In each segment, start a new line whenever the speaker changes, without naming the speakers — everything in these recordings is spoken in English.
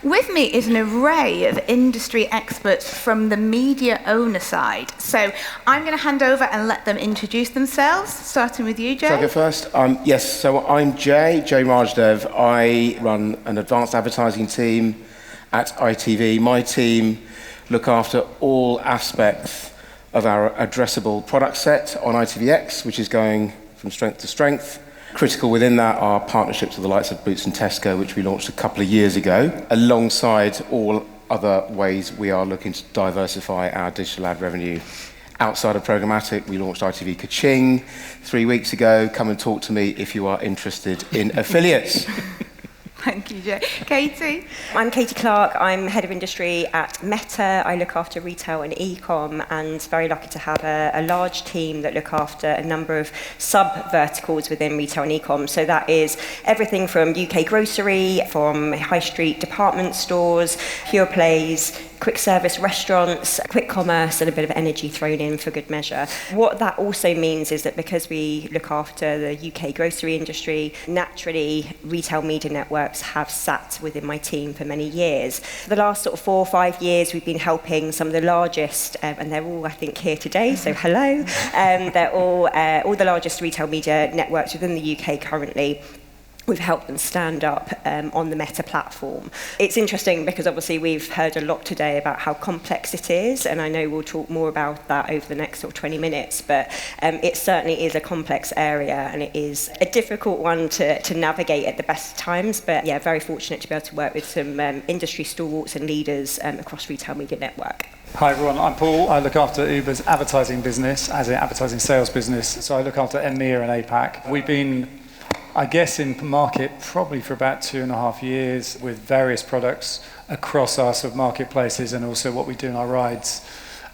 With me is an array of industry experts from the media owner side. So I'm going to hand over and let them introduce themselves, starting with you, Jay.
Shall I go first? Yes, so I'm Jay Rajdev. I run an advanced advertising team at ITV. My team look after all aspects of our addressable product set on ITVX, which is going from strength to strength. Critical within that are partnerships with the likes of Boots and Tesco, which we launched a couple of years ago, alongside all other ways we are looking to diversify our digital ad revenue. Outside of programmatic, we launched ITV Kaching 3 weeks ago. Come and talk to me if you are interested in affiliates.
Thank you, Jay. Katy?
I'm Katy Clark. I'm Head of Industry at Meta. I look after retail and e-com, and very lucky to have a large team that look after a number of sub-verticals within retail and e-com. So that is everything from UK grocery, from high street department stores, pure plays, quick service restaurants, quick commerce, and a bit of energy thrown in for good measure. What that also means is that because we look after the UK grocery industry, naturally retail media networks have sat within my team for many years. For the last sort of 4 or 5 years, we've been helping some of the largest, and they're all, I think, here today, so hello. They're all the largest retail media networks within the UK currently. We've helped them stand up on the Meta platform. It's interesting because obviously we've heard a lot today about how complex it is, and I know we'll talk more about that over the next sort of 20 minutes, but it certainly is a complex area, and it is a difficult one to navigate at the best times, but yeah, very fortunate to be able to work with some industry stalwarts and leaders across Retail Media Network.
Hi everyone, I'm Paul. I look after Uber's advertising business, as in advertising sales business, so I look after EMEA and APAC. We've been, I guess, in market probably for about 2.5 years with various products across our sort of marketplaces and also what we do in our rides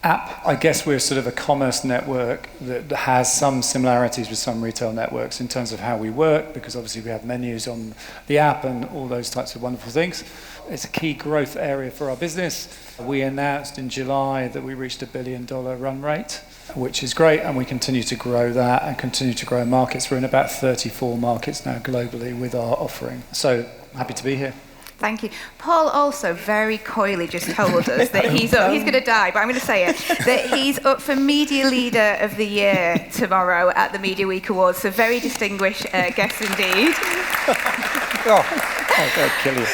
app. I guess we're sort of a commerce network that has some similarities with some retail networks in terms of how we work, because obviously we have menus on the app and all those types of wonderful things. It's a key growth area for our business. We announced in July that we reached $1 billion run rate, which is great, and we continue to grow that and continue to grow markets. We're in about 34 markets now globally with our offering. So happy to be here.
Thank you. Paul also very coyly just told us that he's going to die, but I'm going to say it, that he's up for Media Leader of the Year tomorrow at the Media Week Awards. So very distinguished guest indeed.
I'll go kill you.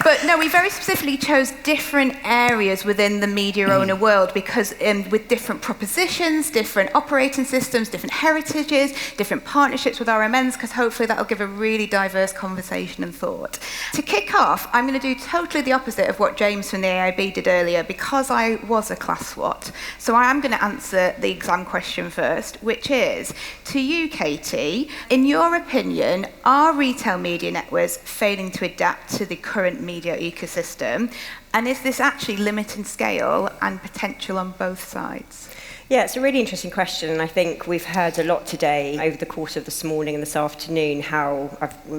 But no, we very specifically chose different areas within the media owner world because with different propositions, different operating systems, different heritages, different partnerships with RMNs, because hopefully that'll give a really diverse conversation and thought. To kick off, I'm going to do totally the opposite of what James from the AIB did earlier because I was a class SWAT. So I am going to answer the exam question first, which is, to you, Katy, in your opinion, are retail media networks failing to adapt to the current media ecosystem? And is this actually limiting scale and potential on both sides?
Yeah, it's a really interesting question, and I think we've heard a lot today over the course of this morning and this afternoon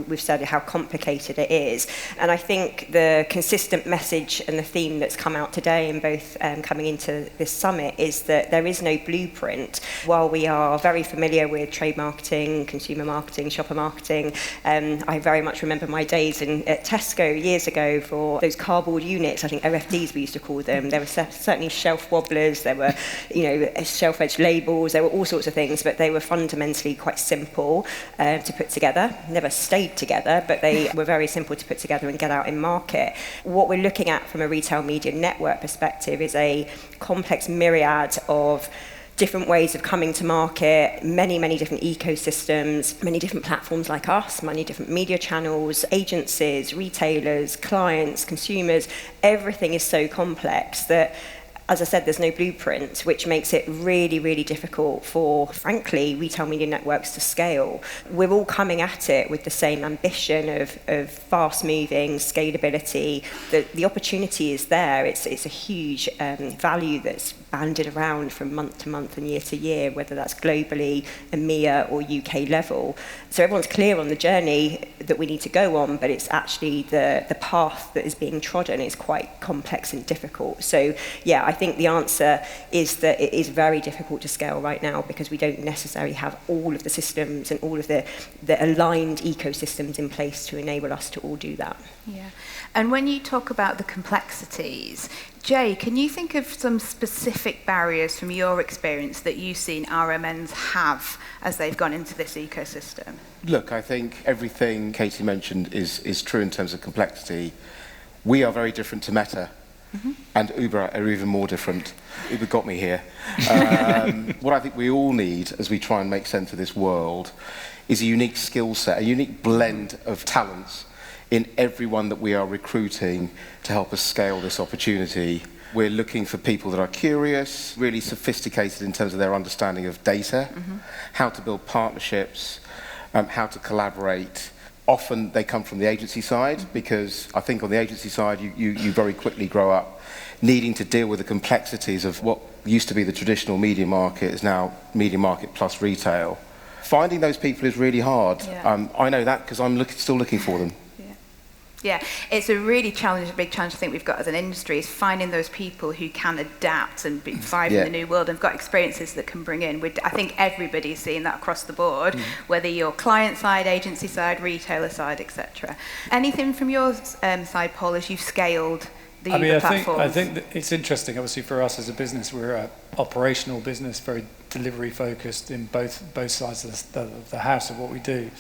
we've said how complicated it is. And I think the consistent message and the theme that's come out today and both coming into this summit is that there is no blueprint. While we are very familiar with trade marketing, consumer marketing, shopper marketing, I very much remember my days at Tesco years ago for those cardboard units, I think OFDs we used to call them. There were certainly shelf wobblers, there were, shelf-edge labels, there were all sorts of things, but they were fundamentally quite simple to put together. Never stayed together, but they were very simple to put together and get out in market. What we're looking at from a retail media network perspective is a complex myriad of different ways of coming to market, many different ecosystems, many different platforms like us, many different media channels, agencies, retailers, clients, consumers. Everything is so complex that, as I said, there's no blueprint, which makes it really difficult for, frankly, retail media networks to scale. We're all coming at it with the same ambition of fast-moving scalability. The opportunity is there. It's a huge value that's banded around from month to month and year to year, whether that's globally, EMEA or UK level. So everyone's clear on the journey that we need to go on, but it's actually the path that is being trodden is quite complex and difficult. So yeah, I think the answer is that it is very difficult to scale right now because we don't necessarily have all of the systems and all of the aligned ecosystems in place to enable us to all do that.
Yeah. And when you talk about the complexities, Jay, can you think of some specific barriers from your experience that you've seen RMNs have as they've gone into this ecosystem?
Look, I think everything Katy mentioned is true in terms of complexity. We are very different to Meta, and Uber are even more different. Uber got me here. What I think we all need as we try and make sense of this world is a unique skill set, a unique blend of talents in everyone that we are recruiting to help us scale this opportunity. We're looking for people that are curious, really sophisticated in terms of their understanding of data, how to build partnerships, how to collaborate. Often they come from the agency side, because I think on the agency side you very quickly grow up needing to deal with the complexities of what used to be the traditional media market is now media market plus retail. Finding those people is really hard.
Yeah.
I know that because I'm still looking for them.
Yeah, it's a really big challenge I think we've got as an industry is finding those people who can adapt and thrive in the new world and have got experiences that can bring in. I think everybody's seeing that across the board, whether you're client side, agency side, retailer side, etc. Anything from your side, Paul, as you've scaled the platforms?
I think that it's interesting, obviously, for us as a business. We're an operational business, very delivery focused in both sides of the house of what we do.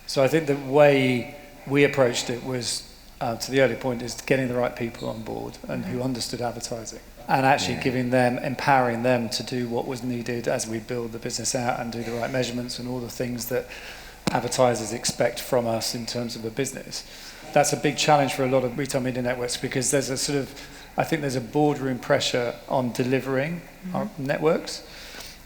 So I think the way we approached it was, to the earlier point, is getting the right people on board and who understood advertising and actually empowering them to do what was needed as we build the business out and do the right measurements and all the things that advertisers expect from us in terms of a business. That's a big challenge for a lot of retail media networks because there's I think there's a boardroom pressure on delivering our networks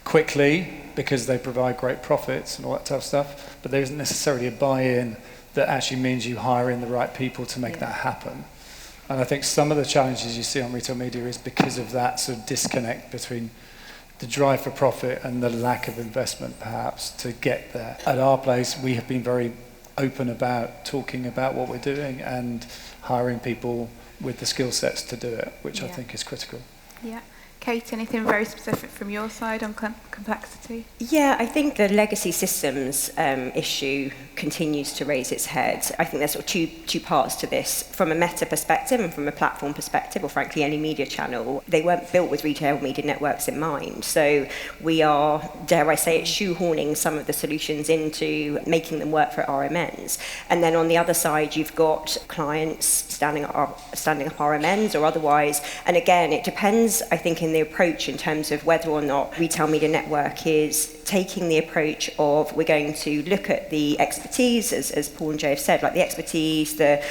quickly because they provide great profits and all that type of stuff, but there isn't necessarily a buy-in that actually means you hire in the right people to make that happen. And I think some of the challenges you see on retail media is because of that sort of disconnect between the drive for profit and the lack of investment, perhaps, to get there. At our place, we have been very open about talking about what we're doing and hiring people with the skill sets to do it, which I think is critical.
Yeah. Kate, anything very specific from your side on complexity?
Yeah, I think the legacy systems issue continues to raise its head. I think there's sort of two parts to this. From a meta perspective and from a platform perspective, or frankly any media channel, they weren't built with retail media networks in mind. So we are, dare I say it, shoehorning some of the solutions into making them work for RMNs. And then on the other side, you've got clients standing up RMNs or otherwise. And again, it depends, I think, in the approach in terms of whether or not retail media network is taking the approach of we're going to look at the expertise, as Paul and Jay have said, like the expertise, the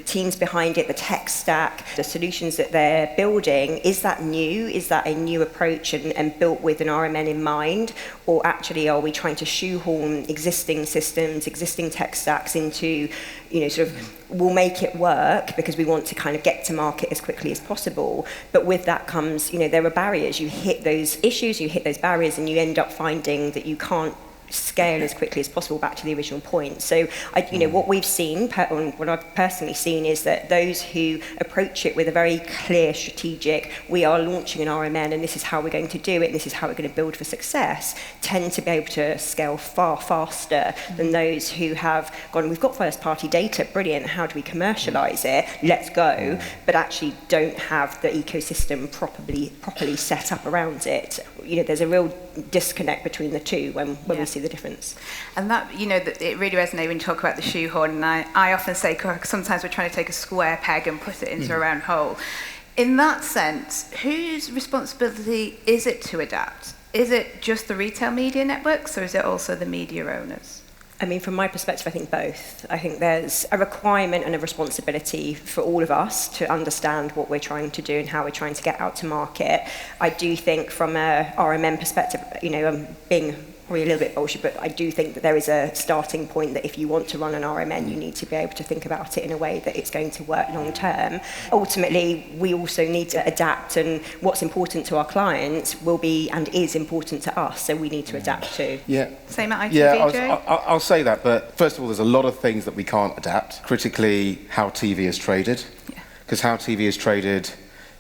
teams behind it, the tech stack, the solutions that they're building. Is that new? Is that a new approach and built with an RMN in mind? Or actually are we trying to shoehorn existing systems, existing tech stacks into, sort of, we'll make it work because we want to kind of get to market as quickly as possible. But with that comes, there are barriers. You hit those issues, you hit those barriers, and you end up finding that you can't scale as quickly as possible, back to the original point. So, what we've seen, what I've personally seen, is that those who approach it with a very clear strategic, we are launching an RMN and this is how we're going to do it and this is how we're going to build for success, tend to be able to scale far faster than those who have gone, we've got first party data, brilliant, how do we commercialize it, let's go, but actually don't have the ecosystem properly set up around it. There's a real disconnect between the two when we see the difference.
And that, it really resonates when you talk about the shoehorn. And I often say sometimes we're trying to take a square peg and put it into a round hole. In that sense, whose responsibility is it to adapt? Is it just the retail media networks, or is it also the media owners?
I mean, from my perspective, I think both. I think there's a requirement and a responsibility for all of us to understand what we're trying to do and how we're trying to get out to market. I do think from a RMN perspective, being probably a little bit bullshit, but I do think that there is a starting point that if you want to run an RMN, you need to be able to think about it in a way that it's going to work long term. Ultimately, we also need to adapt, and what's important to our clients will be and is important to us, so we need to adapt too.
Yeah.
Same at ITV,
Yeah, I'll say that, but first of all, there's a lot of things that we can't adapt. Critically, how TV is traded, because how TV is traded,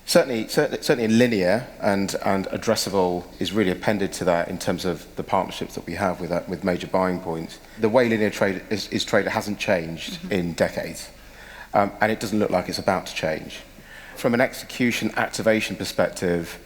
certainly in linear and addressable, is really appended to that in terms of the partnerships that we have with major buying points. The way linear trade is traded hasn't changed in decades, and it doesn't look like it's about to change. From an execution activation perspective,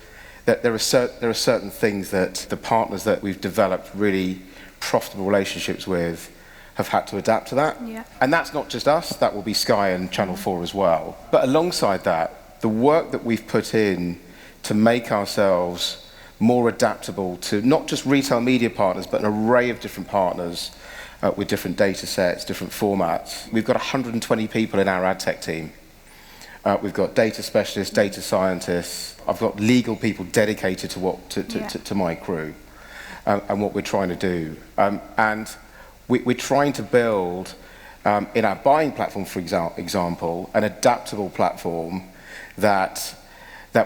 that there are certain things that the partners that we've developed really profitable relationships with have had to adapt to that.
Yeah.
And that's not just us, that will be Sky and Channel 4 as well. But alongside that, the work that we've put in to make ourselves more adaptable to not just retail media partners, but an array of different partners with different data sets, different formats. We've got 120 people in our ad tech team. We've got data specialists, data scientists. I've got legal people dedicated to my crew and what we're trying to do. And we're trying to build, in our buying platform, for example, an adaptable platform that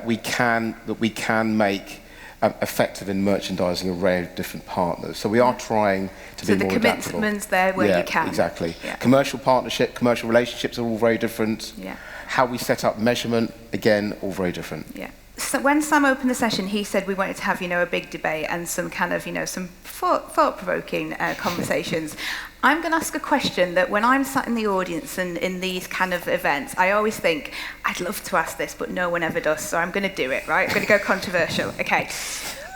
we can make effective in merchandising an array of different partners. So we are trying to be more adaptable. So the
commitment's there where you can.
Exactly.
Yeah.
Commercial relationships are all very different.
Yeah.
How we set up measurement, again, all very different.
Yeah. So when Sam opened the session, he said we wanted to have, a big debate and some kind of, some thought-provoking conversations. I'm going to ask a question that when I'm sat in the audience and in these kind of events, I always think, I'd love to ask this, but no one ever does, so I'm going to do it, right? I'm going to go controversial. Okay.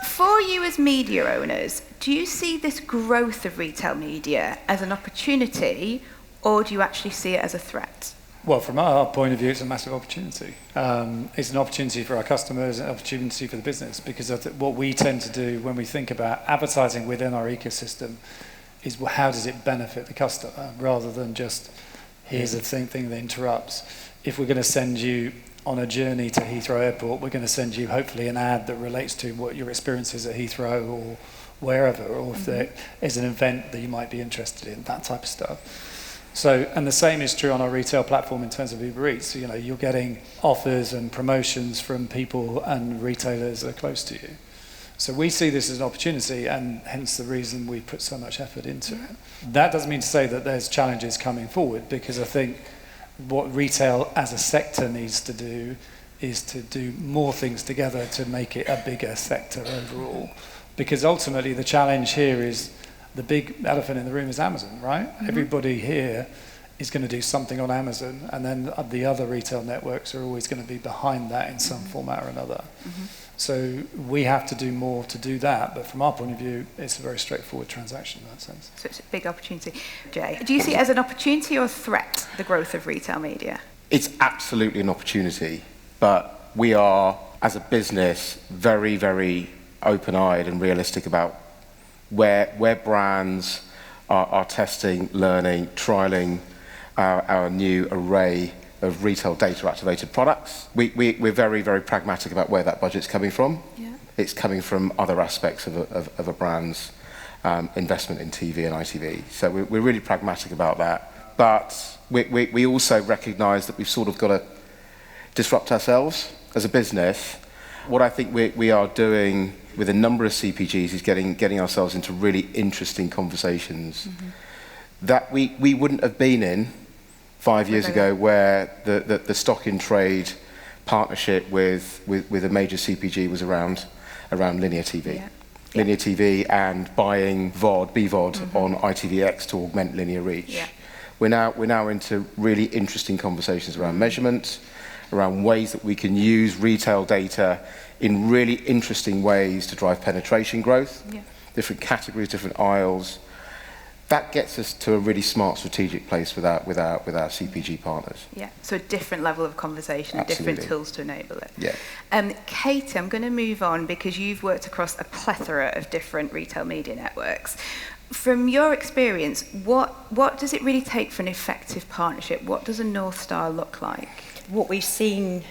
For you as media owners, do you see this growth of retail media as an opportunity, or do you actually see it as a threat?
Well, from our point of view, it's a massive opportunity. It's an opportunity for our customers, an opportunity for the business, because what we tend to do when we think about advertising within our ecosystem is how does it benefit the customer, rather than just here's a thing that interrupts. If we're going to send you on a journey to Heathrow Airport, we're going to send you hopefully an ad that relates to what your experience is at Heathrow or wherever, or if there is an event that you might be interested in, that type of stuff. So, and the same is true on our retail platform in terms of Uber Eats. So, you're getting offers and promotions from people and retailers that are close to you. So we see this as an opportunity, and hence the reason we put so much effort into it. That doesn't mean to say that there's challenges coming forward, because I think what retail as a sector needs to do is to do more things together to make it a bigger sector overall. Because ultimately the challenge here is, the big elephant in the room is Amazon, right? Everybody here is going to do something on Amazon, and then the other retail networks are always going to be behind that in some format or another. So we have to do more to do that, but from our point of view, it's a very straightforward transaction in that sense.
So it's a big opportunity. Jay, do you see it as an opportunity or a threat, the growth of retail media?
It's absolutely an opportunity, but we are, as a business, very, very open-eyed and realistic about where brands are testing, learning, trialing our new array of retail data activated products. We're very, very pragmatic about where that budget's coming from. Yeah. It's coming from other aspects of a brand's investment in TV and ITV. So we're really pragmatic about that. But we also recognise that we've sort of got to disrupt ourselves as a business. What I think we are doing with a number of CPGs is getting ourselves into really interesting conversations that we wouldn't have been in 5 years ago, where the stock in trade partnership with a major CPG was around linear TV. Yeah. Linear TV and buying BVOD on ITVX to augment linear reach. Yeah. We're now into really interesting conversations around measurement, around ways that we can use retail data in really interesting ways to drive penetration growth, different categories, different aisles. That gets us to a really smart strategic place with our CPG partners.
Yeah, so a different level of conversation, different tools to enable it.
Yeah.
Katy, I'm going to move on because you've worked across a plethora of different retail media networks. From your experience, what does it really take for an effective partnership? What does a North Star look like?
What we've seen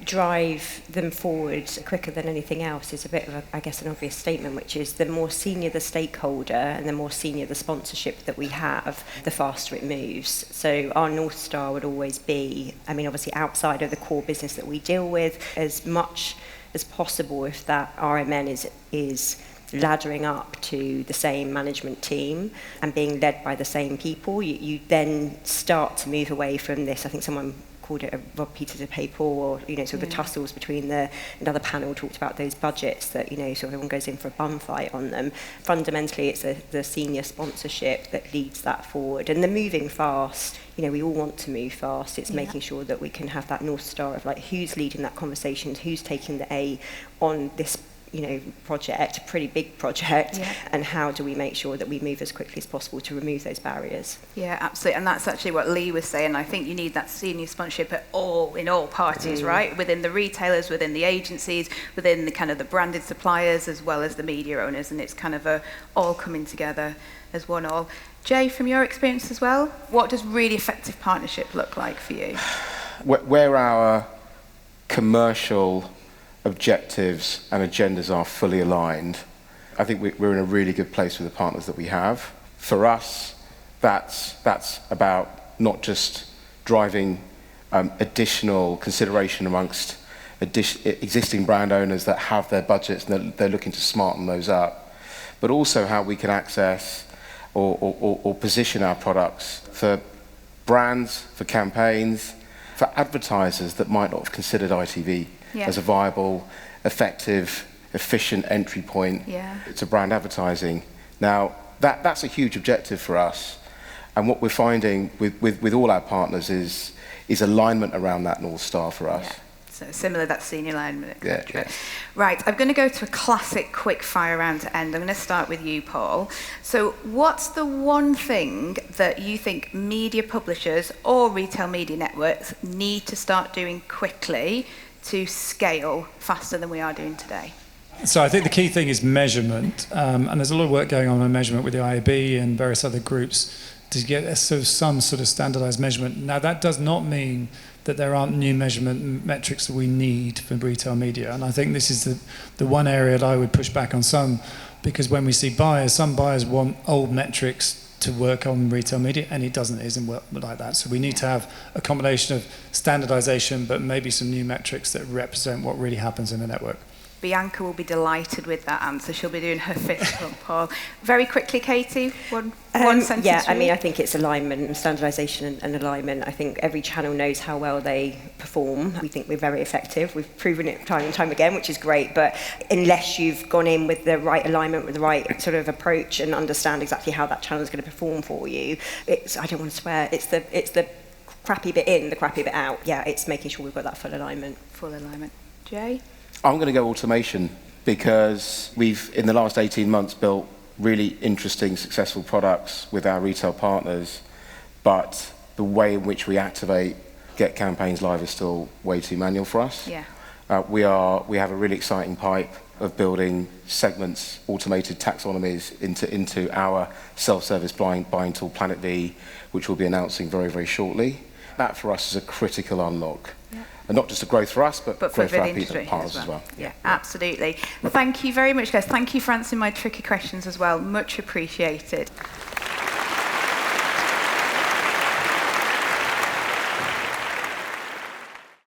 drive them forward quicker than anything else is a bit of, I guess, an obvious statement, which is the more senior the stakeholder and the more senior the sponsorship that we have, the faster it moves. So our North Star would always be, I mean, obviously outside of the core business that we deal with, as much as possible, if that RMN is laddering up to the same management team and being led by the same people, you then start to move away from this. I think someone called it a rob Peter to pay Paul, or sort of the tussles between another panel talked about those budgets that sort of everyone goes in for a bum fight on them. Fundamentally, it's the senior sponsorship that leads that forward, and the moving fast. We all want to move fast. It's making sure that we can have that North Star of like who's leading that conversation, who's taking the A on this project, a pretty big project, and how do we make sure that we move as quickly as possible to remove those barriers?
Yeah, absolutely, and that's actually what Lee was saying. I think you need that senior sponsorship in all parties, right? Within the retailers, within the agencies, within the kind of the branded suppliers, as well as the media owners, and it's kind of all coming together as one all. Jay, from your experience as well, what does really effective partnership look like for you?
Where our commercial objectives and agendas are fully aligned, I think we're in a really good place with the partners that we have. For us, that's about not just driving additional consideration amongst existing brand owners that have their budgets and they're looking to smarten those up, but also how we can access or position our products for brands, for campaigns, for advertisers that might not have considered ITV as a viable, effective, efficient entry point to brand advertising. Now, that's a huge objective for us, and what we're finding with all our partners is alignment around that North Star for us.
Yeah. So similar, that senior alignment, etc.
Yeah.
Right, I'm going to go to a classic quick fire round to end. I'm going to start with you, Paul. So what's the one thing that you think media publishers or retail media networks need to start doing quickly to scale faster than we are doing today?
So I think the key thing is measurement, and there's a lot of work going on measurement with the IAB and various other groups to get some sort of standardized measurement. Now, that does not mean that there aren't new measurement metrics that we need for retail media, and I think this is the one area that I would push back on some, because when we see some buyers want old metrics to work on retail media, and it isn't work like that. So we need to have a combination of standardization, but maybe some new metrics that represent what really happens in the network.
Bianca will be delighted with that answer. She'll be doing her fist bump, Paul. Very quickly, Katie, one sentence.
Yeah, I mean, I think it's alignment and standardization and alignment. I think every channel knows how well they perform. We think we're very effective. We've proven it time and time again, which is great. But unless you've gone in with the right alignment, with the right sort of approach and understand exactly how that channel is going to perform for you, I don't want to swear, it's the crappy bit in, the crappy bit out. Yeah, it's making sure we've got that full alignment.
Full alignment. Jay?
I'm going to go automation, because we've, in the last 18 months, built really interesting, successful products with our retail partners, but the way in which we get campaigns live is still way too manual for us.
Yeah.
We have a really exciting pipe of building segments, automated taxonomies into our self-service buying tool, Planet V, which we'll be announcing very, very shortly. That for us is a critical unlock. Yeah. And not just a growth for us, but growth for our people partners as well.
Yeah, absolutely. Thank you very much, guys. Thank you for answering my tricky questions as well. Much appreciated.